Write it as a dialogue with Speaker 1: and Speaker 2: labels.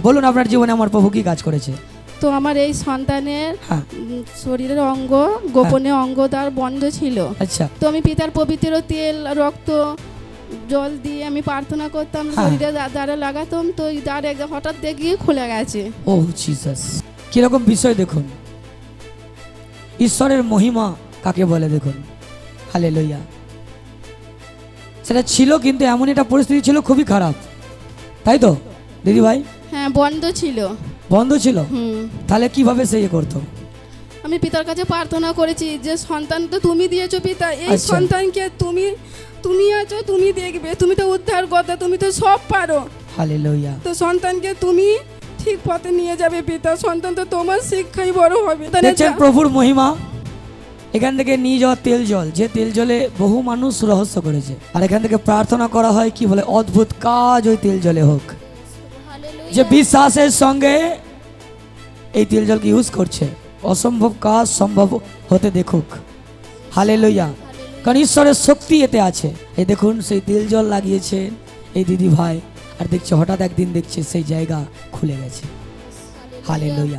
Speaker 1: বলুন আপনার জীবনে আমার প্রভু কি কাজ করেছে।
Speaker 2: তো আমার এই সন্তানের
Speaker 1: হ্যাঁ
Speaker 2: শরীরের অঙ্গ গোপনে অঙ্গ দ্বার বন্ধ ছিল।
Speaker 1: আচ্ছা
Speaker 2: তো আমি পিতার পবিত্র তেল রক্ত জল দিয়ে আমি প্রার্থনা করতাম, শরীরে দ্বারে লাগাতাম, তো এই দ্বার একদম হঠাৎ দেখি খুলে গেছে।
Speaker 1: ও জিসাস, কিরকম বিষয় দেখুন, ঈশ্বরের মহিমা কাকে বলে দেখুন। হালেলুয়া। সেটা ছিল, কিন্তু এমন একটা পরিস্থিতি ছিল খুবই খারাপ, তাই তো দিদি ভাই?
Speaker 2: হ্যাঁ বন্ধ ছিল।
Speaker 1: বন্ধ ছিল, তাহলে কিভাবে সে ইয়ে করতো?
Speaker 2: আমি পিতার কাছে প্রার্থনা করেছি যে সন্তান তো তুমি দিয়েছো পিতা, এই
Speaker 1: আচ্ছা।
Speaker 2: সন্তানকে তুমি আছো, তুমি দেখবে, তুমি তো উদ্ধার করতে, তুমি তো সব পারো।
Speaker 1: হালেলুয়া।
Speaker 2: তো সন্তানকে তুমি ঠিক পথে নিয়ে যাবে পিতা, সন্তান তো তোমার শিক্ষাই বড় হবে।
Speaker 1: দেখছেন প্রভুর মহিমা। এখান থেকে নিয়ে যাওয়া তেল জল, যে তেল জলে বহু মানুষ রহস্য করেছে, আর এখান থেকে প্রার্থনা করা হয় কি বলে, অদ্ভুত কাজ ওই তেল জলে হোক। যে বিশ্বাসের সঙ্গে এই তেল জলকে ইউজ করছে, অসম্ভব কাজ সম্ভব হতে দেখুক। হালেলুয়া। কারণ ঈশ্বরের শক্তি এতে আছে। এই দেখুন সেই তেল জল লাগিয়েছেন এই দিদি ভাই, আর দেখছে হঠাৎ একদিন দেখছে সেই জায়গা খুলে গেছে। হালেলুয়া।